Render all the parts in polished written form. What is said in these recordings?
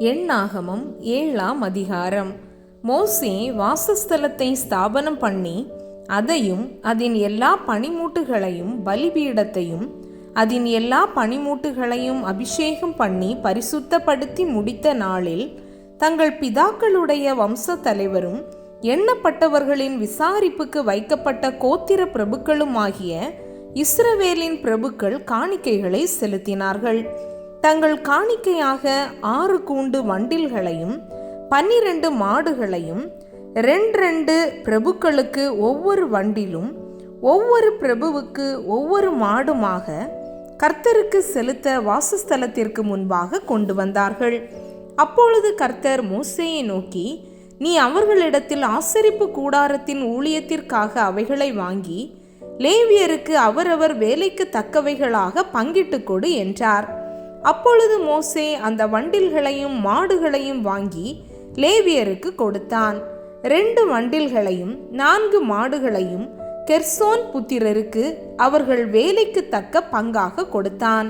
எண்ணாகமம் 7ஆம் அதிகாரம். மோசே வாசஸ்தலத்தை ஸ்தாபனம் பண்ணி அதையும் அதன் எல்லா பணிமூட்டுகளையும் பலிபீடத்தையும் அதன் எல்லா பணிமூட்டுகளையும் அபிஷேகம் பண்ணி பரிசுத்தப்படுத்தி முடித்த நாளில் தங்கள் பிதாக்களுடைய வம்ச தலைவரும் எண்ணப்பட்டவர்களின் விசாரிப்புக்கு வைக்கப்பட்ட கோத்திர பிரபுக்களுமாகிய இஸ்ரவேலின் பிரபுக்கள் காணிக்கைகளை செலுத்தினார்கள். தங்கள் காணிக்கையாக 6 கூண்டு வண்டில்களையும் 12 மாடுகளையும் 2 பிரபுக்களுக்கு ஒவ்வொரு வண்டிலும் ஒவ்வொரு பிரபுவுக்கு ஒவ்வொரு மாடுமாக கர்த்தருக்கு செலுத்த வாசஸ்தலத்திற்கு முன்பாக கொண்டு வந்தார்கள். அப்பொழுது கர்த்தர் மோசேயை நோக்கி, நீ அவர்களிடத்தில் ஆசரிப்பு கூடாரத்தின் ஊழியத்திற்காக அவைகளை வாங்கி லேவியருக்கு அவரவர் வேலைக்கு தக்கவைகளாக பங்கிட்டு கொடு என்றார். அப்பொழுது மோசே அந்த வண்டில்களையும் மாடுகளையும் வாங்கி லேவியருக்கு கொடுத்தான். 2 வண்டில்களையும் 4 மாடுகளையும் கெர்சோன் புத்திரருக்கு அவர்கள் வேலைக்கு தக்க பங்காக கொடுத்தான்.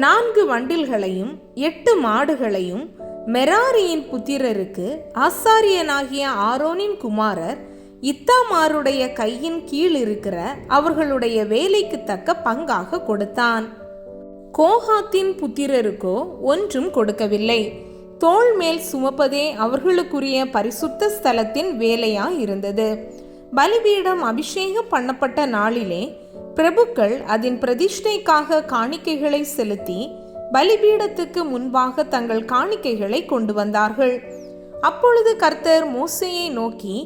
4 வண்டில்களையும் 8 மாடுகளையும் மெராரியின் புத்திரருக்கு ஆசாரியனாகிய ஆரோனின் குமாரர் இத்தாமாருடைய கையின் கீழ் இருக்கிற அவர்களுடைய வேலைக்கு தக்க பங்காக கொடுத்தான். கோகாத்தின் புத்திரருக்கோ ஒன்றும் கொடுக்கவில்லை. தோள் மேல் சுமப்பதே அவர்களுக்குரிய பரிசுத்த ஸ்தலத்தின் வேலையாயிருந்தது. பலிபீடம் அபிஷேகம் பண்ணப்பட்ட நாளிலே பிரபுக்கள் அதன் பிரதிஷ்டைக்காக காணிக்கைகளை செலுத்தி பலிபீடத்துக்கு முன்பாக தங்கள் காணிக்கைகளை கொண்டு வந்தார்கள். அப்பொழுது கர்த்தர் மோசேயை நோக்கி,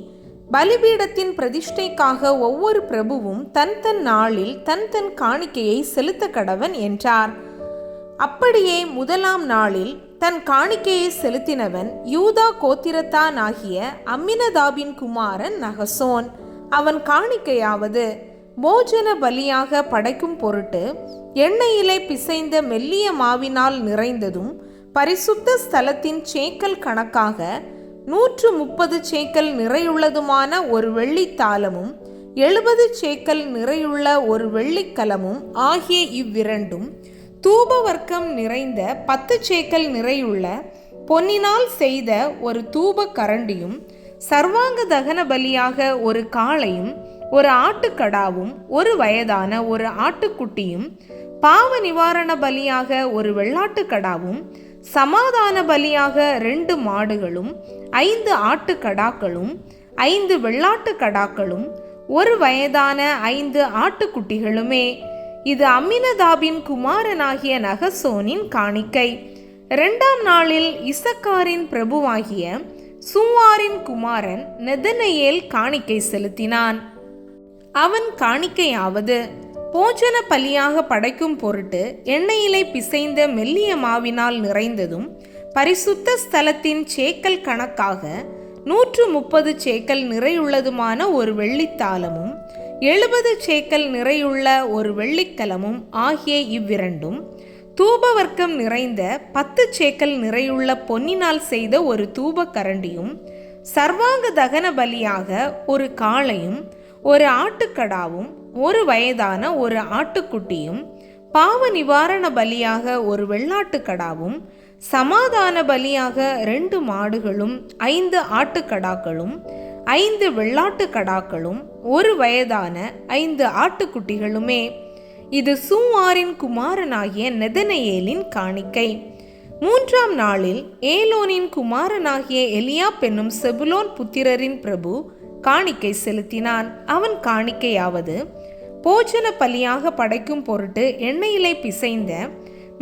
பலிபீடத்தின் பிரதிஷ்டைக்காக ஒவ்வொரு பிரபுவும் தன் தன் நாளில் தன் தன் காணிக்கையை செலுத்த கடவன் என்றார். அப்படியே முதலாம் நாளில் தன் காணிக்கையை செலுத்தினவன் யூதா கோத்திரத்தான் ஆகிய அம்மினதாபின் குமாரன் நகசோன். அவன் காணிக்கையாவது, போஜன பலியாக படைக்கும் பொருட்டு எண்ணெயிலே பிசைந்த மெல்லிய மாவினால் நிறைந்ததும் பரிசுத்த ஸ்தலத்தின் சேக்கல் கணக்காக 130 சேக்கல் நிறையுள்ளதுமான ஒரு வெள்ளித்தாளமும் 70 சேக்கல் நிறையுள்ள ஒரு வெள்ளிக்கலமும் ஆகிய இவ்விரண்டும், தூபவர்க்கம் நிறைந்த 10 சேக்கல் நிறையுள்ள பொன்னினால் செய்த ஒரு தூப கரண்டியும், சர்வாங்க தகன பலியாக ஒரு காளையும் ஒரு ஆட்டுக்கடாவும் 1 வயதான ஒரு ஆட்டுக்குட்டியும், பாவ நிவாரண பலியாக ஒரு வெள்ளாட்டுக்கடாவும், சமாதான பலியாக 2 மாடுகளும் 5 ஆட்டுக்கடாக்களும் 5 வெள்ளாட்டுக்கடாக்களும் 1 வயதான 5 ஆட்டுக்குட்டிகளுமே. இது அம்மினதாபின் குமாரனாகிய நகசோனின் காணிக்கை. 2ஆம் நாளில் இசக்காரின் பிரபுவாகிய சூவாரின் குமாரன் நெதனெயேல் காணிக்கை செலுத்தினான். அவன் காணிக்கையாவது, போஜன பலியாக படைக்கும் பொருட்டு எண்ணெயிலே பிசைந்த மெல்லிய மாவினால் நிறைந்ததும் பரிசுத்த ஸ்தலத்தின் சேக்கல் கணக்காக 130 சேக்கல் நிறையுள்ளதுமான ஒரு வெள்ளித்தாளமும் 70 சேக்கல் நிறையுள்ள ஒரு வெள்ளிக்கலமும் ஆகிய இவ்விரண்டும், தூபவர்க்கம் நிறைந்த 10 சேக்கல் நிறையுள்ள பொன்னினால் செய்த ஒரு தூப கரண்டியும், சர்வாங்க தகன பலியாக ஒரு காளையும் ஒரு ஆட்டுக்கடாவும் 1 வயதான ஒரு ஆட்டுக்குட்டியும், பாவ நிவாரண பலியாக ஒரு வெள்ளாட்டுக்கடாவும், சமாதான பலியாக 2 மாடுகளும் 5 ஆட்டுக்கடாக்களும் 5 வெள்ளாட்டுக்கடாக்களும் 1 வயதான 5 ஆட்டுக்குட்டிகளுமே. இது சூவாரின் குமாரனாகிய நெதனெயேலின் காணிக்கை. 3ஆம் நாளில் ஏலோனின் குமாரனாகிய எலியாப் என்னும் செபுலோன் புத்திரரின் பிரபு காணிக்கை செலுத்தினான். அவன் காணிக்கையாவது, போஜன பலியாக படைக்கும் பொருட்டு எண்ணெயிலே பிசைந்த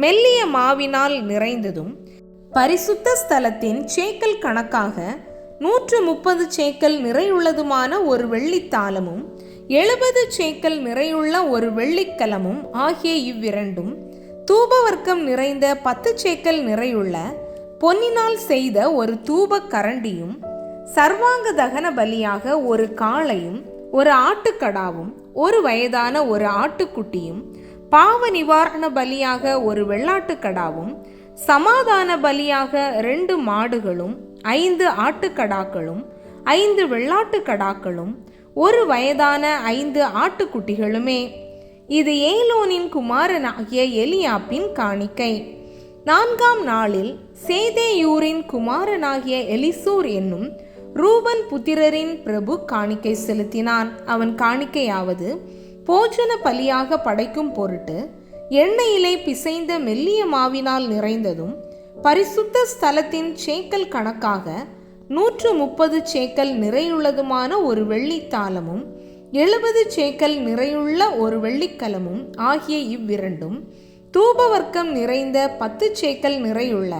மெல்லிய மாவினால் நிறைந்ததும் பரிசுத்த ஸ்தலத்தின் சேக்கல் கணக்காக 130 சேக்கல் நிறையுள்ளதுமான ஒரு வெள்ளித்தாளமும் 70 சேக்கல் நிறையுள்ள ஒரு வெள்ளிக்கலமும் ஆகிய இவ்விரண்டும், தூபவர்க்கம் நிறைந்த 10 சேக்கல் நிறையுள்ள பொன்னினால் செய்த ஒரு தூப கரண்டியும், சர்வாங்க தகன பலியாக ஒரு காளையும் ஒரு ஆட்டுக்கடாவும் 1 வயதான ஒரு ஆட்டுக்குட்டியும், பாவ நிவாரண பலியாக ஒரு வெள்ளாட்டுக்கடாவும், சமாதான பலியாக 2 மாடுகளும் 5 ஆட்டுக்கடாக்களும் 5 வெள்ளாட்டுக்கடாக்களும் 1 வயதான 5 ஆட்டுக்குட்டிகளுமே. இது ஏலோனின் குமாரனாகிய எலியாப்பின் காணிக்கை. 4ஆம் நாளில் சேதேயூரின் குமாரனாகிய எலிசூர் என்னும் ரூபன் புத்திரரின் பிரபு காணிக்கை செலுத்தினான். அவன் காணிக்கையாவது, போஜன பலியாக படைக்கும் பொருட்டு எண்ணெயிலே பிசைந்த மெல்லிய மாவினால் நிறைந்ததும் பரிசுத்த ஸ்தலத்தின் சேக்கல் கணக்காக 130 சேக்கல் நிறையுள்ளதுமான ஒரு வெள்ளித்தாளமும் 70 சேக்கல் நிறையுள்ள ஒரு வெள்ளிக்கலமும் ஆகிய இவ்விரண்டும், தூபவர்க்கம் நிறைந்த 10 சேக்கல் நிறையுள்ள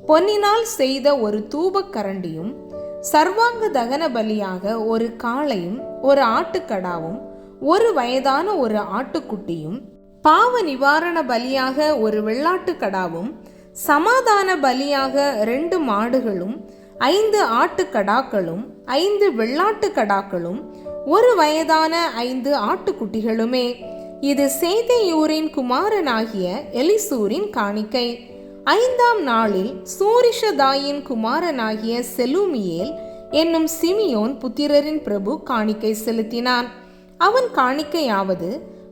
பொன்னினால் செய்த ஒரு தூபக் கரண்டியும், சர்வாங்க தகன பலியாக ஒரு காளையும் ஒரு ஆட்டுக்கடாவும் ஒரு வயதான ஒரு ஆட்டுக்குட்டியும், பாவ நிவாரண பலியாக ஒரு வெள்ளாட்டுக்கடாவும், சமாதான பலியாக 2 மாடுகளும் 5 ஆட்டுக்கடாக்களும் 5 வெள்ளாட்டுக்கடாக்களும் ஒரு வயதான 5 ஆட்டுக்குட்டிகளுமே. இது சேதேயூரின் குமாரனாகிய எலிசூரின் காணிக்கை. 5ஆம் நாளில் சூரிஷதாயின் குமாரனாகிய செலூமியேல் என்னும் சிமியோன் புத்திரரின் பிரபு காணிக்கை செலுத்தினான். அவன் காணிக்கையாவது,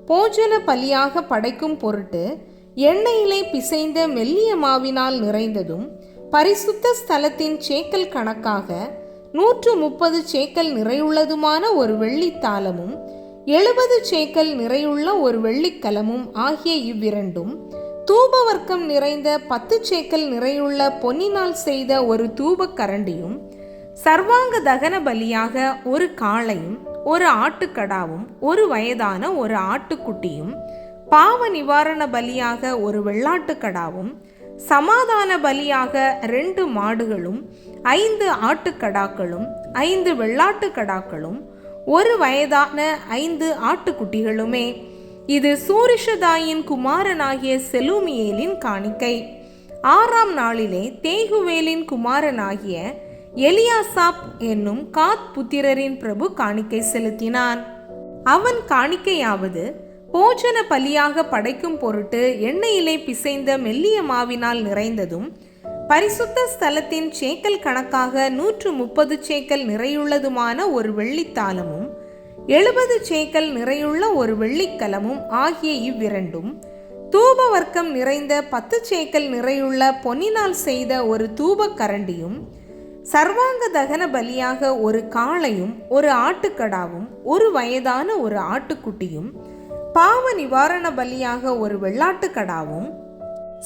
போஜன பலியாக படைக்கும் பொருட்டு எண்ணெயிலே பிசைந்த மெல்லிய மாவினால் நிறைந்ததும் பரிசுத்த ஸ்தலத்தின் சேக்கல் கணக்காக 130 சேக்கல் நிறையுள்ளதுமான ஒரு வெள்ளித்தாளமும் 70 சேக்கல் நிறையுள்ள ஒரு வெள்ளிக்கலமும் ஆகிய இவ்விரண்டும், தூபவர்க்கம் நிறைந்த 10 சேக்கல் நிறையுள்ள பொன்னினால் செய்த ஒரு தூபக் கரண்டியும், சர்வாங்க தகன பலியாக ஒரு காளையும் ஒரு ஆட்டுக்கடாவும் ஒரு வயதான ஒரு ஆட்டுக்குட்டியும், பாவ நிவாரண பலியாக ஒரு வெள்ளாட்டுக்கடாவும், சமாதான பலியாக 2 மாடுகளும் 5 ஆட்டுக்கடாக்களும் 5 வெள்ளாட்டுக்கடாக்களும் ஒரு வயதான 5 ஆட்டுக்குட்டிகளுமே. இது சூரிஷதாயின் குமாரனாகிய செலூமியேலின் காணிக்கை. 6ஆம் நாளிலே தேகுவேலின் குமாரனாகிய எலியாசாப் என்னும் காத் புத்திரரின் பிரபு காணிக்கை செலுத்தினான். அவன் காணிக்கையாவது, போஜன பலியாக படைக்கும் பொருட்டு எண்ணெயிலே பிசைந்த மெல்லிய மாவினால் நிறைந்ததும் பரிசுத்த ஸ்தலத்தின் சேக்கல் கணக்காக 130 சேக்கல் நிறையுள்ளதுமான ஒரு வெள்ளித்தாளமும் 70 சேக்கல் நிறையுள்ள ஒரு வெள்ளிக்கலமும் ஆகிய இவ்விரண்டும், தூபவர்க்கம் நிறைந்த 10 சேக்கல் நிறையுள்ள பொன்னினால் செய்த ஒரு தூபக் கரண்டியும், சர்வாங்க தகன பலியாக ஒரு காளையும் ஒரு ஆட்டுக்கடாவும் ஒரு வயதான ஒரு ஆட்டுக்குட்டியும், பாவ நிவாரண பலியாக ஒரு வெள்ளாட்டுக்கடாவும்,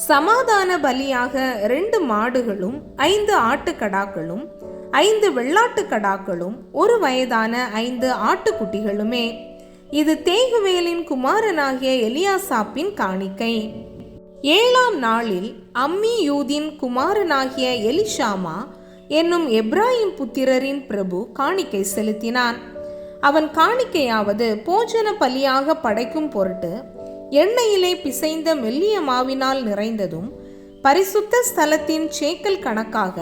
சமாதான பலியாக 2 மாடுகளும் 5 ஆட்டுக்கடாக்களும் 5 வெள்ளாட்டுக்கடாக்களும் ஒரு வயதான 5 ஆட்டுக்குட்டிகளுமே. இது தேகுவேலின் குமாரனாகிய எலியாசாப்பின் காணிக்கை. 7ஆம் நாளில் அம்மியூதின் குமாரனாகிய எலிஷாமா என்னும் எப்ராயிம் புத்திரரின் பிரபு காணிக்கை செலுத்தினான். அவன் காணிக்கையாவது, போஜன பலியாக படைக்கும் பொருட்டு எண்ணெயிலே பிசைந்த மெல்லிய மாவினால் நிறைந்ததும் பரிசுத்த ஸ்தலத்தின் சேக்கல் கணக்காக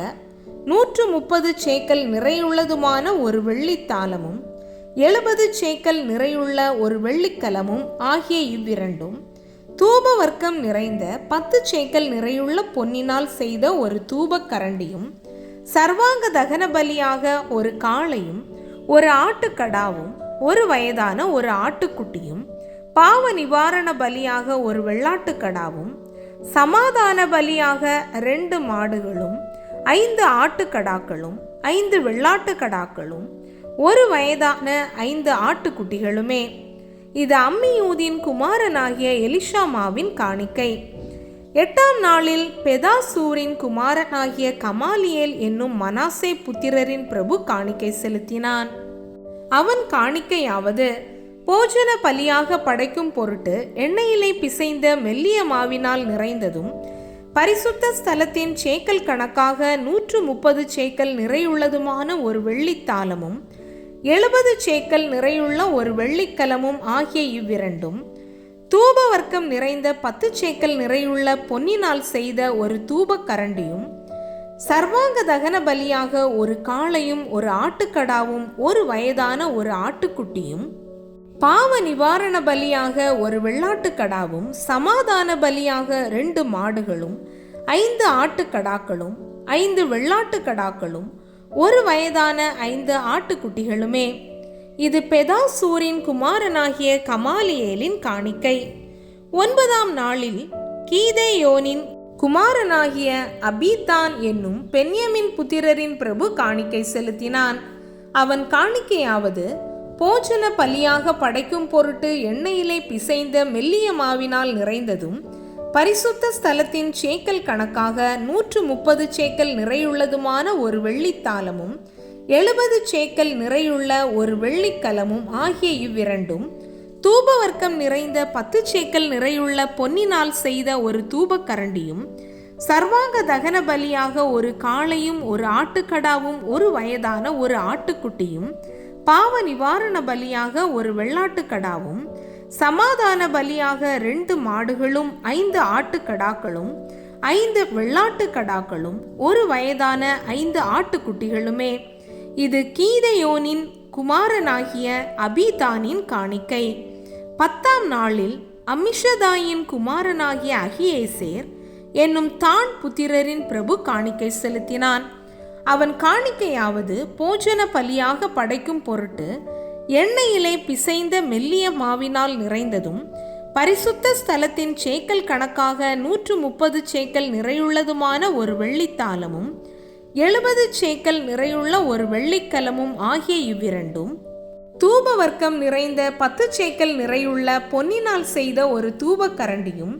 130 சேக்கல் நிறையுள்ளதுமான ஒரு வெள்ளித்தாளமும் 70 சேக்கல் நிறையுள்ள ஒரு வெள்ளிக்கலமும் ஆகிய இவ்விரண்டும், தூபவர்க்கம் நிறைந்த 10 சேக்கல் நிறையுள்ள பொன்னினால் செய்த ஒரு தூபக் கரண்டியும், சர்வாங்க தகன பலியாக ஒரு காளையும் ஒரு ஆட்டுக்கடாவும் ஒரு வயதான ஒரு ஆட்டுக்குட்டியும், பாவ நிவாரண பலியாக ஒரு வெள்ளாட்டுக்கடாவும், சமாதான பலியாக 2 மாடுகளும் 5 ஆட்டுக்கடாக்களும் 5 வெள்ளாட்டுக்கடாக்களும் ஒரு வயதான 5 ஆட்டுக்குட்டிகளுமே. இது அம்மியூதின் குமாரனாகிய எலிஷாமாவின் காணிக்கை. 8ஆம் நாளில் பெதாசூரின் குமாரனாகிய கமாலியேல் என்னும் மனாசே புத்திரரின் பிரபு காணிக்கை செலுத்தினான். அவன் காணிக்கையாவது, போஜன பலியாக படைக்கும் பொருட்டு எண்ணெயிலே பிசைந்த மெல்லிய மாவினால் நிறைந்ததும் பரிசுத்த ஸ்தலத்தின் சேக்கல் கணக்காக 130 சேக்கல் நிறையுள்ளதுமான ஒரு வெள்ளித்தாளமும் 70 சேக்கல் நிறையுள்ள ஒரு வெள்ளிக்கலமும் ஆகிய இவ்விரண்டும், தூபவர்க்கம் நிறைந்த 10 சேக்கல் நிறையுள்ள பொன்னினால் செய்த ஒரு தூபக் கரண்டியும், சர்வாங்க தகன பலியாக ஒரு காளையும் ஒரு ஆட்டுக்கடாவும் ஒரு வயதான ஒரு ஆட்டுக்குட்டியும், பாவ நிவாரண பலியாக ஒரு வெள்ளாட்டுக்கடாவும், சமாதான பலியாக 2 மாடுகளும் 5 ஆட்டுக்கடாக்களும் 5 வெள்ளாட்டுக்கடாக்களும் ஒரு வயதான 5 ஆட்டுக்குட்டிகளுமே. இது பெதாசூரின் குமாரனாகிய கமாலியேலின் காணிக்கை. 9ஆம் நாளில் கீதேயோனின் குமாரனாகிய அபீதான் என்னும் பென்யமின் புத்திரரின் பிரபு காணிக்கை செலுத்தினான். அவன் காணிக்கையாவது, போஜன பலியாக படைக்கும் பொருட்டு எண்ணெயிலே பிசைந்த மெல்லிய மாவினால் நிறைந்ததும், பரிசுத்த ஸ்தலத்தின் சேக்கல் கணக்காக 130 சேக்கல் நிறையுள்ளதுமான ஒரு வெள்ளித்தாலமும் 70 சேக்கல் நிறையுள்ள ஒரு வெள்ளிக்கலமும் ஆகிய இவ்விரண்டும், தூபவர்க்கம் நிறைந்த 10 சேக்கல் நிறையுள்ள பொன்னினால் செய்த ஒரு தூபக்கரண்டியும், சர்வாங்க தகன பலியாக ஒரு காளையும் ஒரு ஆட்டுக்கடாவும் ஒரு வயதான ஒரு ஆட்டுக்குட்டியும், பாவ நிவாரண பலியாக ஒரு வெள்ளாட்டுக்கடாவும், சமாதான பலியாக 2 மாடுகளும் 5 ஆட்டுக்கடாக்களும் 5 வெள்ளாட்டுக்கடாக்களும் ஒரு வயதான 5 ஆட்டுக்குட்டிகளுமே. இது கீதையோனின் குமாரனாகிய அபீதானின் காணிக்கை. 10ஆம் நாளில் அம்மிஷதாயின் குமாரனாகிய அகியேசேர் என்னும் தான் புத்திரரின் பிரபு காணிக்கை செலுத்தினான். அவன் காணிக்கையாவது, போஜன பலியாக படைக்கும் பொருட்டு எண்ணெயிலே பிசைந்த மெல்லிய மாவினால் நிறைந்ததும், பரிசுத்த ஸ்தலத்தின் சேக்கல் கணக்காக 130 சேக்கல் நிறையுள்ளதுமான ஒரு வெள்ளித்தாலமும் 70 சேக்கல் நிறையுள்ள ஒரு வெள்ளிக்கலமும் ஆகிய இவ்விரண்டும், தூபவர்க்கம் நிறைந்த 10 சேக்கல் நிறையுள்ள பொன்னினால் செய்த ஒரு தூபக்கரண்டியும்,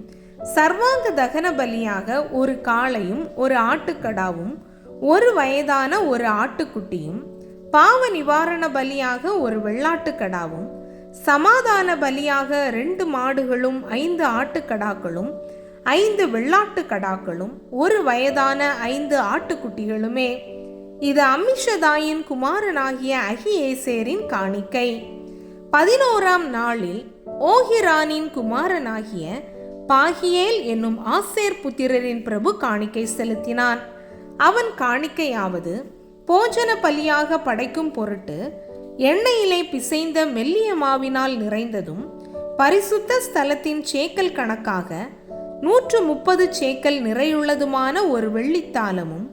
சர்வாங்க தகன பலியாக ஒரு காளையும் ஒரு ஆட்டுக்கடாவும் ஒரு வயதான ஒரு ஆட்டுக்குட்டியும், பாவ நிவாரண பலியாக ஒரு வெள்ளாட்டுக்கடாவும், சமாதான பலியாக 2 மாடுகளும் 5 ஆட்டுக்கடாக்களும் 5 வெள்ளாட்டுக்கடாக்களும் ஒரு வயதான 5 ஆட்டுக்குட்டிகளுமே. இது அம்மிஷதாயின் குமாரனாகிய அகியேசேரின் காணிக்கை. 11ஆம் நாளில் ஓஹிரானின் குமாரனாகிய பாகியேல் என்னும் ஆசேர் புத்திரரின் பிரபு காணிக்கை செலுத்தினான். அவன் காணிக்கையாவது, போஜன பலியாக படைக்கும் பொருட்டு எண்ணெயிலே பிசைந்த மெல்லிய மாவினால் நிறைந்ததும், பரிசுத்த ஸ்தலத்தின் சேக்கல் கணக்காக 130 சேக்கல் நிறையுள்ளதுமான ஒரு வெள்ளித்தாலமும்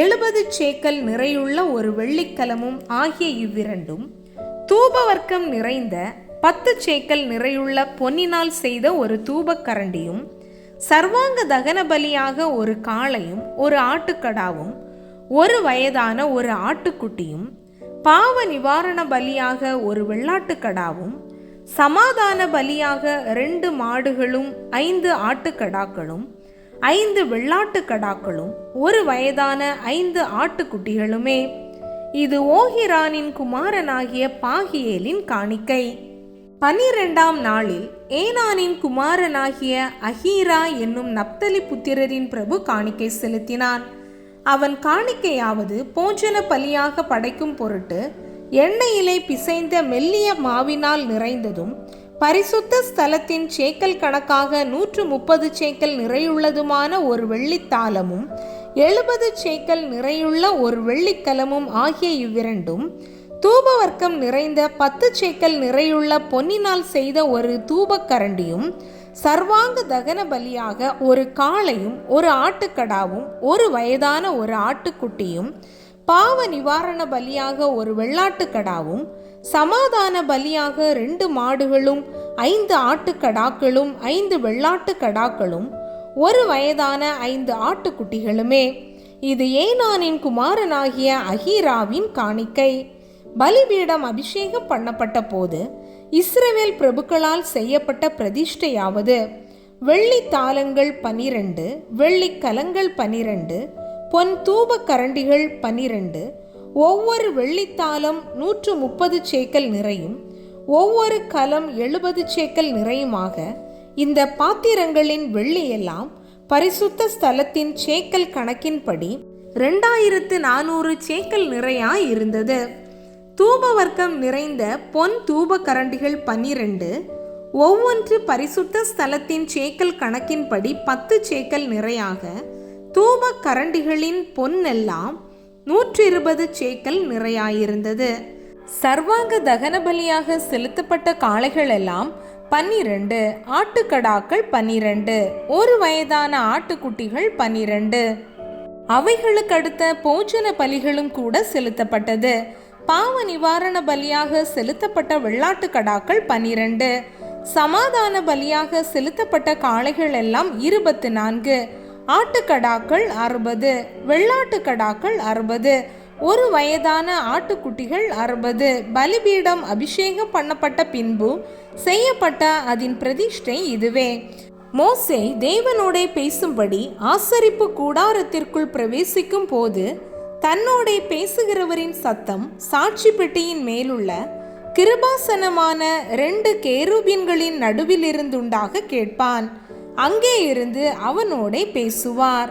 70 சேக்கல் நிறையுள்ள ஒரு வெள்ளிக்கலமும் ஆகிய இவ்விரண்டும், தூபவர்க்கம் நிறைந்த 10 சேக்கல் நிறையுள்ள பொன்னினால் செய்த ஒரு தூபக்கரண்டியும், சர்வாங்க தகன பலியாக ஒரு காளையும் ஒரு ஆட்டுக்கடாவும் ஒரு வயதான ஒரு ஆட்டுக்குட்டியும், பாவ நிவாரண பலியாக ஒரு வெள்ளாட்டுக்கடாவும், சமாதான பலியாக 2 மாடுகளும் 5 ஆட்டுக்கடாக்களும் 5 வெள்ளாட்டுக்கடாக்களும் ஒரு வயதான 5 ஆட்டுக்குட்டிகளுமே. இது ஓஹிரானின் குமாரனாகிய பாகியேலின் காணிக்கை. 12ஆம் நாளில் ஏனானின் குமாரனாகிய அஹீரா என்னும் நப்தலி புத்திரரின் பிரபு காணிக்கை செலுத்தினான். அவன் காணிக்கையாவது, போஜன பலியாக படைக்கும் பொருட்டு எண்ணெயிலே பிசைந்த மெல்லிய மாவினால் நிறைந்ததும், பரிசுத்த ஸ்தலத்தின் சேக்கல் கணக்காக 130 சேக்கல் நிறையுள்ளதுமான ஒரு வெள்ளித்தாலமும் 70 சேக்கல் நிறையுள்ள ஒரு வெள்ளிக்கலமும் ஆகிய இவ்விரண்டும், தூபவர்க்கம் நிறைந்த 10 சேக்கல் நிறையுள்ள பொன்னினால் செய்த ஒரு தூபக்கரண்டியும், சர்வாங்க தகன பலியாக ஒரு காளையும் ஒரு ஆட்டுக்கடாவும் ஒரு வயதான ஒரு ஆட்டுக்குட்டியும், பாவ நிவாரண பலியாக ஒரு வெள்ளாட்டுக்கடாவும், சமாதான பலியாக 2 மாடுகளும் 5 ஆட்டுக்கடாக்களும் 5 வெள்ளாட்டுக்கடாக்களும் ஒரு வயதான 5 ஆட்டுக்குட்டிகளுமே. இது ஏனானின் குமாரனாகிய அஹீராவின் காணிக்கை. பலிபீடம் அபிஷேகம் பண்ணப்பட்ட போது இஸ்ரவேல் பிரபுக்களால் செய்யப்பட்ட பிரதிஷ்டையாவது, வெள்ளி தாளங்கள் 12, வெள்ளி கலங்கள் 12, பொன் தூப கரண்டிகள் 12, ஒவ்வொரு வெள்ளித்தாளம் 130 சேக்கல் நிறையும், ஒவ்வொரு கலம் 70 சேக்கல் நிறையுமாக இந்த பாத்திரங்களின் வெள்ளியெல்லாம் பரிசுத்த ஸ்தலத்தின் சேக்கல் கணக்கின்படி 2400 சேக்கல் நிறையாய் இருந்தது. தூபவர்க்கம் நிறைந்த பொன் தூப கரண்டிகள் 12, ஒவ்வொன்று பரிசுத்த ஸ்தலத்தின் சேக்கல் கணக்கின்படி 10 சேக்கல் நிறையாக, தூப கரண்டிகளின் பொன்னெல்லாம் 120 சேக்கல் நிறையாயிருந்தது. சர்வாங்க தகன பலியாக செலுத்தப்பட்ட காளைகள் எல்லாம் 12, ஆட்டுக்கடாக்கள் 12, ஒரு வயதான ஆட்டுக்குட்டிகள் 12. அவைகளுக்கு அடுத்த போஜன பலிகளும் கூட செலுத்தப்பட்டது. பாவ நிவாரண பலியாக செலுத்தப்பட்ட வெள்ளாட்டு கடாக்கள் 12, சமாதான பலியாக செலுத்தப்பட்ட காளைகள் எல்லாம் 24, ஆட்டுக்கடாக்கள் 60, வெள்ளாட்டுக்கடாக்கள் 60, 1 வயதான ஆட்டுக்குட்டிகள் 60. பலிபீடம் அபிஷேகம் பண்ணப்பட்ட பின்பு செய்யப்பட்ட அதன் பிரதிஷ்டை இதுவே. மோசே தேவனோடே பேசும்படி ஆசரிப்பு கூடாரத்திற்குள் பிரவேசிக்கும் போது தன்னோடே பேசுகிறவரின் சத்தம் சாட்சி பெட்டியின் மேலுள்ள கிருபாசனமான 2 கேருபீன்களின் நடுவிலிருந்துண்டாக கேட்பான். அங்கே இருந்து அவனோடே பேசுவார்.